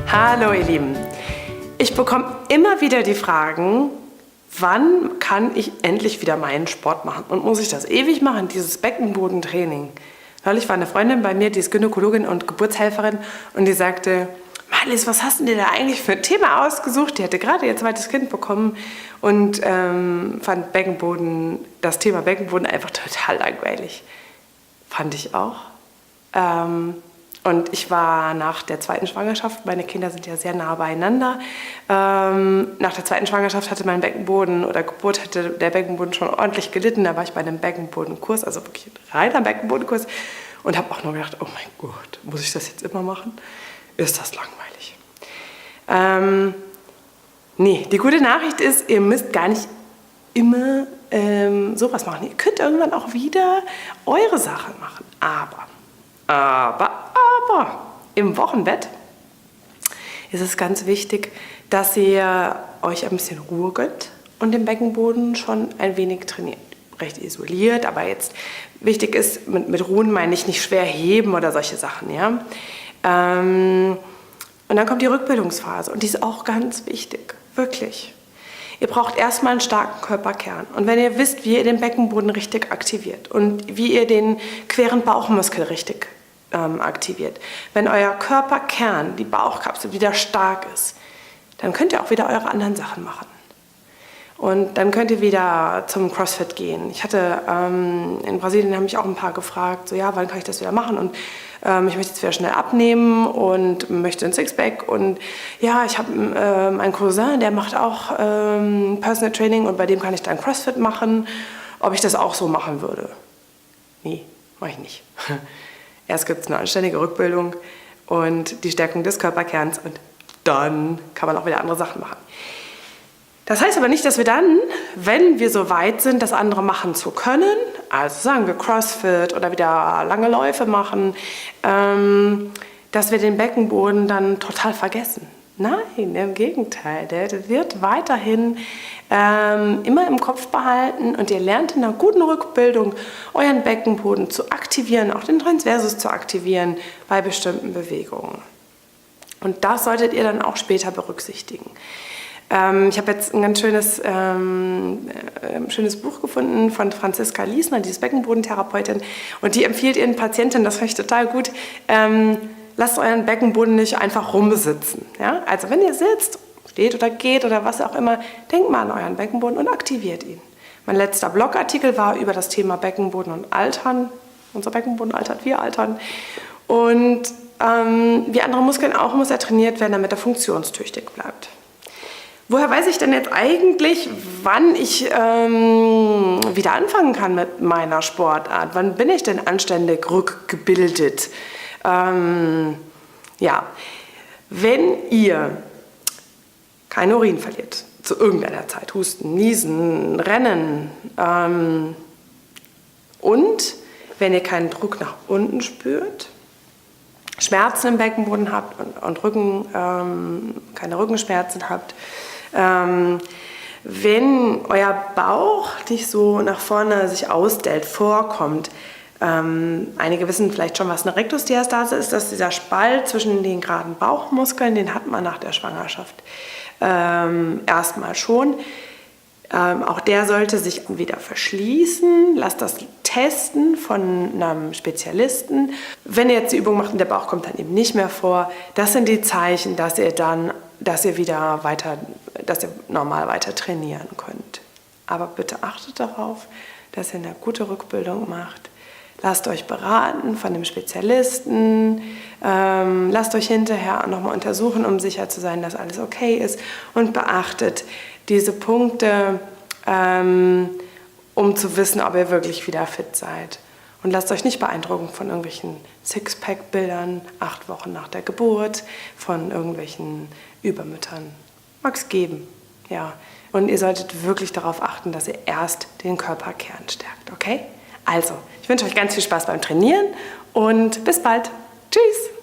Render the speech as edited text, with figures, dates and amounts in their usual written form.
Hallo ihr Lieben, ich bekomme immer wieder die Fragen, wann kann ich endlich wieder meinen Sport machen und muss ich das ewig machen, dieses Beckenbodentraining. Neulich war eine Freundin bei mir, die ist Gynäkologin und Geburtshelferin und die sagte, Marlies, was hast du dir da eigentlich für ein Thema ausgesucht? Die hatte gerade ihr zweites Kind bekommen und fand das Thema Beckenboden einfach total langweilig. Fand ich auch. Und ich war nach der zweiten Schwangerschaft, meine Kinder sind ja sehr nah beieinander, nach der zweiten Schwangerschaft hatte mein Beckenboden oder Geburt hatte der Beckenboden schon ordentlich gelitten. Da war ich bei einem Beckenbodenkurs, also wirklich ein reiner Beckenbodenkurs und habe auch nur gedacht, oh mein Gott, muss ich das jetzt immer machen? Ist das langweilig. Nee, die gute Nachricht ist, ihr müsst gar nicht immer sowas machen. Ihr könnt irgendwann auch wieder eure Sachen machen, aber im Wochenbett ist es ganz wichtig, dass ihr euch ein bisschen Ruhe gönnt und den Beckenboden schon ein wenig trainiert. Recht isoliert, aber jetzt wichtig ist, mit Ruhen meine ich nicht schwer heben oder solche Sachen. Ja? Und dann kommt die Rückbildungsphase und die ist auch ganz wichtig, wirklich. Ihr braucht erstmal einen starken Körperkern. Und wenn ihr wisst, wie ihr den Beckenboden richtig aktiviert und wie ihr den queren Bauchmuskel richtig aktiviert, wenn euer Körperkern, die Bauchkapsel, wieder stark ist, dann könnt ihr auch wieder eure anderen Sachen machen. Und dann könnt ihr wieder zum CrossFit gehen. Ich hatte in Brasilien, haben mich auch ein paar gefragt, so ja, wann kann ich das wieder machen? Und ich möchte jetzt wieder schnell abnehmen und möchte ein Sixpack. Und ja, ich habe einen Cousin, der macht auch Personal Training und bei dem kann ich dann CrossFit machen. Ob ich das auch so machen würde? Nee, mache ich nicht. Erst gibt es eine anständige Rückbildung und die Stärkung des Körperkerns und dann kann man auch wieder andere Sachen machen. Das heißt aber nicht, dass wir dann, wenn wir so weit sind, das andere machen zu können, also sagen wir CrossFit oder wieder lange Läufe machen, dass wir den Beckenboden dann total vergessen. Nein, im Gegenteil, der wird weiterhin immer im Kopf behalten und ihr lernt in einer guten Rückbildung euren Beckenboden zu aktivieren, auch den Transversus zu aktivieren bei bestimmten Bewegungen. Und das solltet ihr dann auch später berücksichtigen. Ich habe jetzt ein ganz schönes Buch gefunden von Franziska Liesner, die ist Beckenbodentherapeutin, und die empfiehlt ihren Patienten, das fand ich total gut, lasst euren Beckenboden nicht einfach rumsitzen. Ja? Also wenn ihr sitzt, steht oder geht oder was auch immer, denkt mal an euren Beckenboden und aktiviert ihn. Mein letzter Blogartikel war über das Thema Beckenboden und Altern. Unser Beckenboden altert, wir altern. Und wie andere Muskeln auch muss er trainiert werden, damit er funktionstüchtig bleibt. Woher weiß ich denn jetzt eigentlich, wann ich wieder anfangen kann mit meiner Sportart? Wann bin ich denn anständig rückgebildet? Ja, wenn ihr kein Urin verliert, zu irgendeiner Zeit, Husten, Niesen, Rennen und wenn ihr keinen Druck nach unten spürt, Schmerzen im Beckenboden habt und keine Rückenschmerzen habt, wenn euer Bauch nicht so nach vorne sich ausdellt, vorkommt, einige wissen vielleicht schon, was eine Rektusdiastase ist, das ist dieser Spalt zwischen den geraden Bauchmuskeln, den hat man nach der Schwangerschaft erstmal schon. Auch der sollte sich wieder verschließen. Lasst das testen von einem Spezialisten. Wenn ihr jetzt die Übung macht und der Bauch kommt dann eben nicht mehr vor, das sind die Zeichen, dass ihr normal weiter trainieren könnt. Aber bitte achtet darauf, dass ihr eine gute Rückbildung macht. Lasst euch beraten von dem Spezialisten, lasst euch hinterher nochmal untersuchen, um sicher zu sein, dass alles okay ist und beachtet diese Punkte, um zu wissen, ob ihr wirklich wieder fit seid. Und lasst euch nicht beeindrucken von irgendwelchen Sixpack-Bildern 8 Wochen nach der Geburt, von irgendwelchen Übermüttern. Mag es geben, ja. Und ihr solltet wirklich darauf achten, dass ihr erst den Körperkern stärkt, okay? Also, ich wünsche euch ganz viel Spaß beim Trainieren und bis bald. Tschüss!